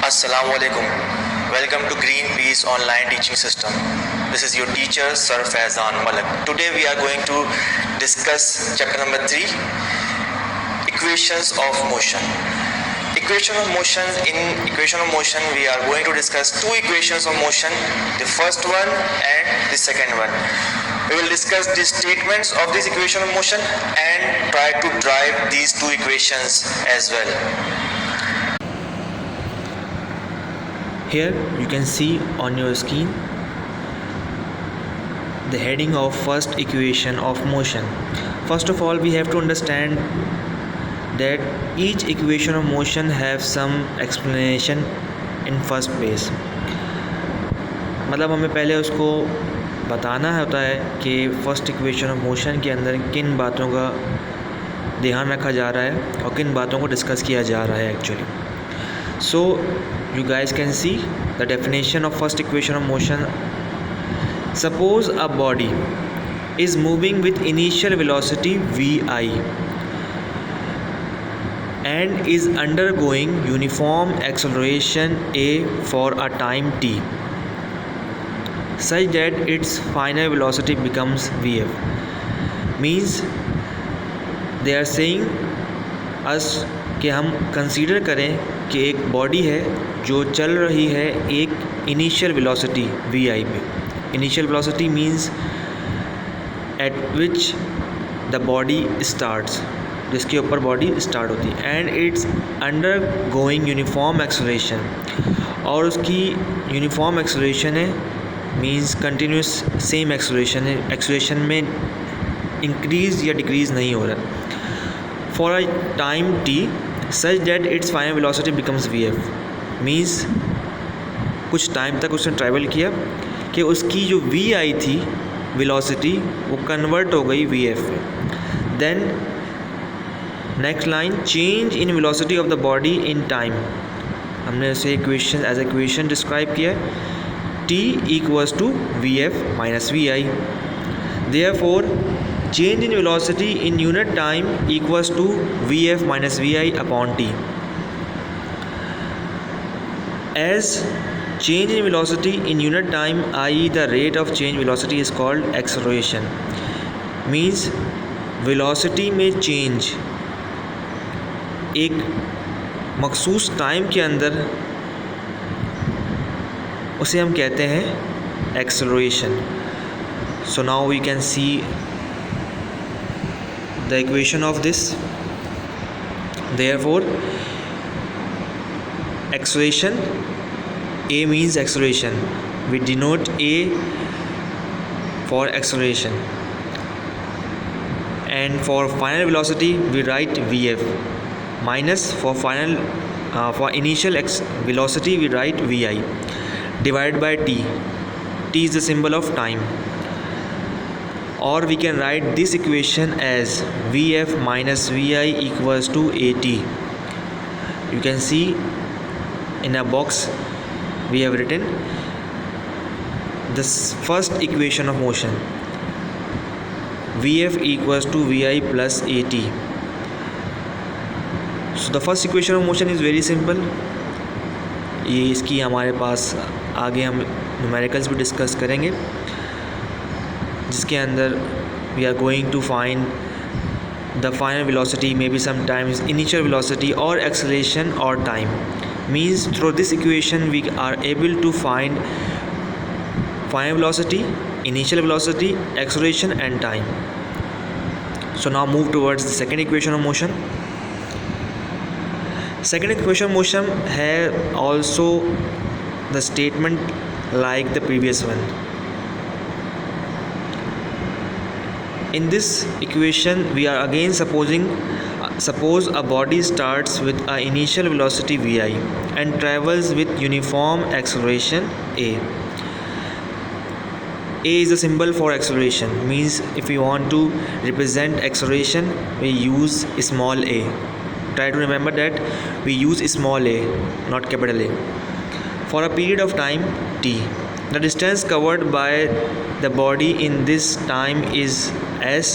Assalamualaikum. Welcome to Greenpeace Online Teaching System. This is your teacher Sir Faizan Malak. Today we are going to discuss chapter number 3, equations of motion. Equation of motion. In equation of motion we are going to discuss two equations of motion, the first one and the second one. We will discuss the statements of this equation of motion and try to drive these two equations as well. Here you can see on your screen the heading of first equation of motion. First of all, we have to understand that each equation of motion have some explanation in first place. मतलब हमें पहले उसको बताना होता है कि first equation of motion के अंदर किन बातों का ध्यान रखा जा रहा है और किन बातों को डिस्कस किया जा रहा है actually. So you guys can see the definition of first equation of motion. Suppose a body is moving with initial velocity vi and is undergoing uniform acceleration a for a time t such that its final velocity becomes vf. Means they are saying us कि हम consider करें कि एक body है जो चल रही है एक इनिशियल वेलोसिटी वी आई पे. Initial velocity means eight which the body starts, जिसके ऊपर बॉडी स्टार्ट होती है, and it's under going uniform acceleration, और उसकी यूनिफॉर्म एक्सेलरेशन है मींस कंटिन्यूस सेम एक्सेलरेशन है, एक्सेलरेशन में इंक्रीज़ या डिक्रीज़ नहीं हो रहा. For a time t such that its final velocity becomes vf. Means कुछ टाइम तक उसने ट्रैवल किया कि उसकी जो वी आई थी वेलोसिटी वो कन्वर्ट हो गई वी एफ में. Then next line, change in velocity of the body in time. हमने उसे इक्वेशन एज इक्वेशन डिस्क्राइब किया, t equals to V F minus V I. Therefore change in velocity in unit time equals to vf minus vi upon t. As change in velocity in unit time, i.e. the rate of change velocity, is called acceleration. Means velocity में change एक मखसूस time के अंदर उसे हम कहते हैं acceleration. So now we can see the equation of this. Therefore acceleration, a means acceleration, we denote a for acceleration, and for final velocity we write vf, minus for final for initial velocity we write vi, divided by t. T is the symbol of time. Or we can write this equation as vf minus vi equals to at. You can see in a box we have written this first equation of motion, vf equals to vi plus at. So the first equation of motion is very simple. ये इसकी हमारे पास आगे हम numericals भी discuss करेंगे, जिसके अंदर we are going to find the final velocity, may be sometimes initial velocity और एक्सेलरेशन और time. Means through this equation we are able to find final velocity, initial velocity, acceleration and time. So now move towards the second equation of motion. Second equation of motion है also the statement like the previous one. In this equation we are again suppose a body starts with an initial velocity vi and travels with uniform acceleration a. A is a symbol for acceleration. Means if we want to represent acceleration we use small a. Try to remember that we use small a, not capital A. For a period of time t, the distance covered by the body in this time is s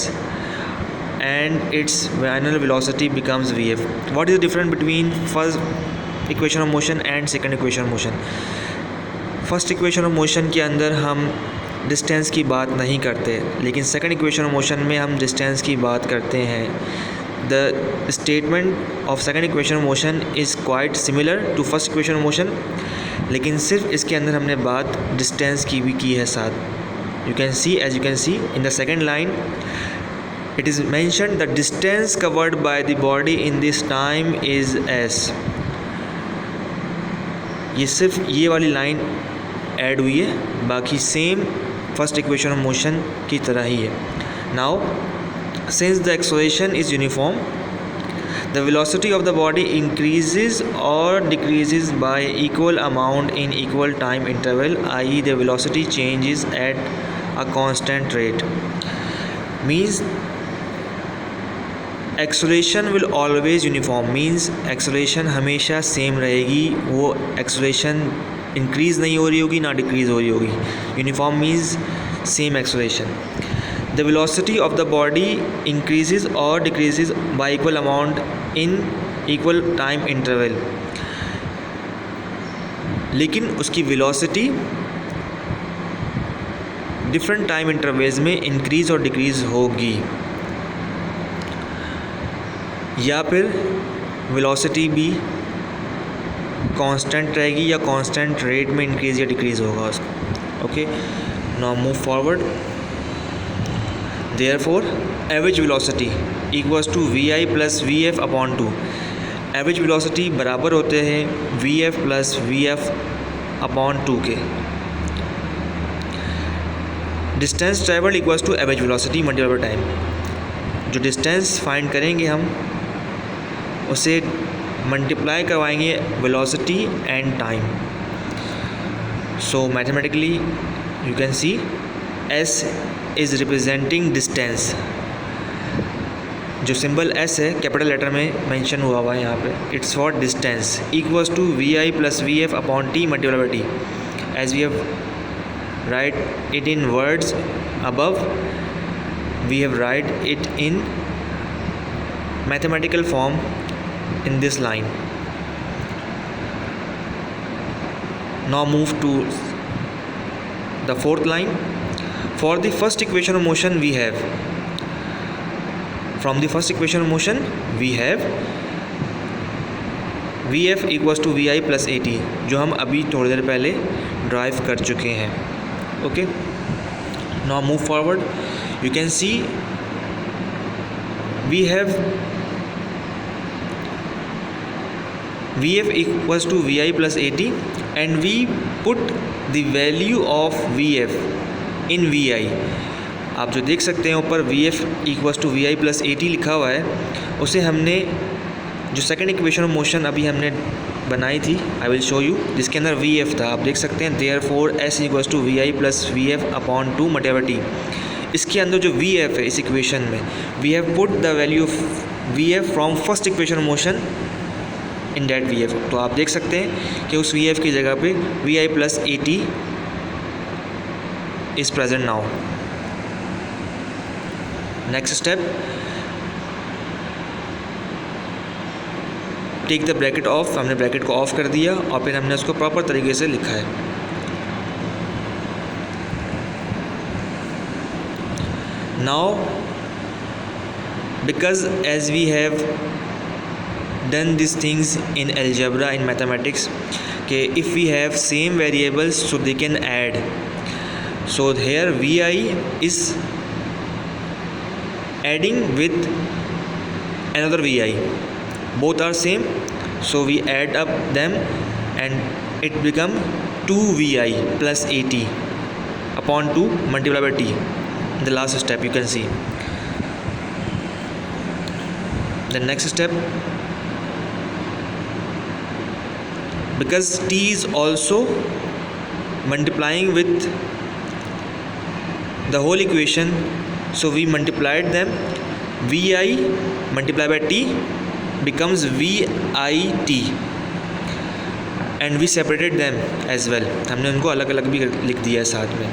and its final velocity becomes vf. What is the difference between equation of motion and second equation of motion. First equation of motion के अंदर हम distance की बात नहीं करते, लेकिन second equation of motion में हम डिस्टेंस की बात करते हैं। The statement of second equation of motion is quite similar to first equation of motion, लेकिन सिर्फ इसके अंदर हमने बात डिस्टेंस की भी की है साथ। You can see, as you can see in the second line, it is mentioned the distance covered by the body in this time is s। ये सिर्फ ये वाली लाइन ऐड हुई है, बाकी same first equation of motion की तरह ही है। Now since the acceleration is uniform, the velocity of the body increases or decreases by equal amount in equal time interval, i.e. the velocity changes at a constant rate। means acceleration will always uniform, means acceleration हमेशा same रहेगी, वो acceleration increase नहीं हो रही होगी ना decrease हो रही होगी। Uniform means same acceleration. The velocity of the body increases और decreases by equal amount in equal time interval, लेकिन उसकी वेलोसिटी डिफरेंट टाइम इंटरवल्स में इंक्रीज़ और डिक्रीज़ होगी, या फिर वेलोसिटी भी कांस्टेंट रहेगी या कांस्टेंट रेट में इंक्रीज़ या डिक्रीज़ होगा उसका। Okay, now move forward. Therefore average velocity equals to we I plus V F upon 2। Average velocity बराबर होते हैं we F plus V F upon 2 के। Distance travelled equals to average velocity multiply by time. जो distance find करेंगे हम उसे multiply करवाएंगे velocity and time. So mathematically you can see S is representing distance. जो सिंबल एस है capital letter में mention हुआ हुआ है यहाँ पे, it's for distance. Equals to we I plus V F upon T multiply by T. As we have write it in words above, we have write it in mathematical form in this line. Now move to the fourth line. For the first equation of motion we have, from the first equation of motion we have Vf equals to Vi plus At, जो हम अभी थोड़ी देर पहले drive कर चुके हैं। Okay, now move forward. You can see we have Vf equals to Vi plus At and we put the value of Vf in Vi। आप जो देख सकते हैं ऊपर Vf equals to Vi plus At लिखा हुआ है, उसे हमने जो सेकंड इक्वेशन ऑफ मोशन अभी हमने बनाई थी, आई विल शो यू, जिसके अंदर Vf था, आप देख सकते हैं therefore S equals to Vi plus Vf upon 2 multiply by T. इसके अंदर जो Vf है इस इक्वेशन में, we have put the value of Vf from first equation of motion in that Vf। तो आप देख सकते हैं कि उस Vf की जगह पे Vi plus At is present now. Next step, take the bracket off. हमने ब्रैकेट को ऑफ कर दिया और फिर हमने उसको प्रॉपर तरीके से लिखा है। Now because as we have done this things in algebra in mathematics, कि if we have same variables so they can add, so here v i is adding with another Vi, both are same, so we add up them and it become 2Vi plus At upon 2 multiplied by T. The last step you can see. The next step, because T is also multiplying with the whole equation, so we multiplied them. Vi multiplied by T becomes Vit and we separated them as well. हमने उनको अलग अलग भी लिख दिया है साथ में।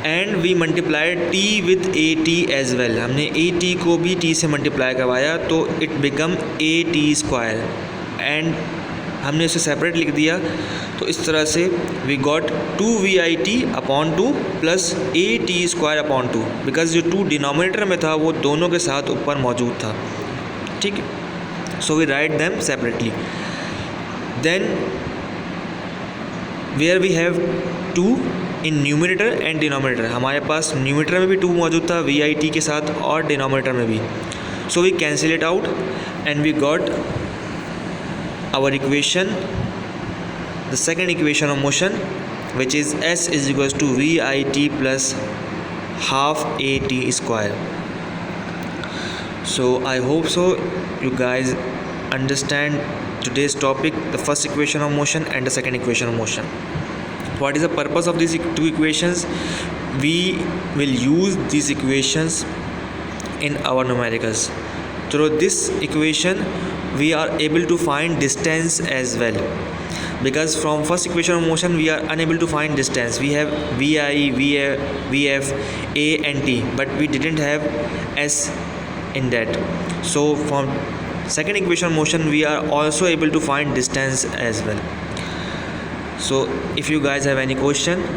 and we multiplied T with At as well. हमने At को भी T से मल्टीप्लाई करवाया तो it become At square and हमने इसे सेपरेट लिख दिया, तो इस तरह से we got 2VIT/2 plus AT²/2, because जो 2 डिनोमिनेटर में था वो दोनों के साथ ऊपर मौजूद था, ठीक है। So we write them separately. Then where we have 2 in numerator and denominator, हमारे पास न्यूमिनेटर में भी 2 मौजूद था VIT के साथ और डिनोमिनेटर में भी। So we cancel it out and we got our equation, the second equation of motion, which is S is equals to VIT plus half AT². So I hope so you guys understand today's topic, the first equation of motion and the second equation of motion. What is the purpose of these two equations? We will use these equations in our numericals. Through this equation we are able to find distance as well, because from first equation of motion we are unable to find distance. We have VI, VF, A and T, but we didn't have S in that. So from second equation of motion we are also able to find distance as well. So if you guys have any question,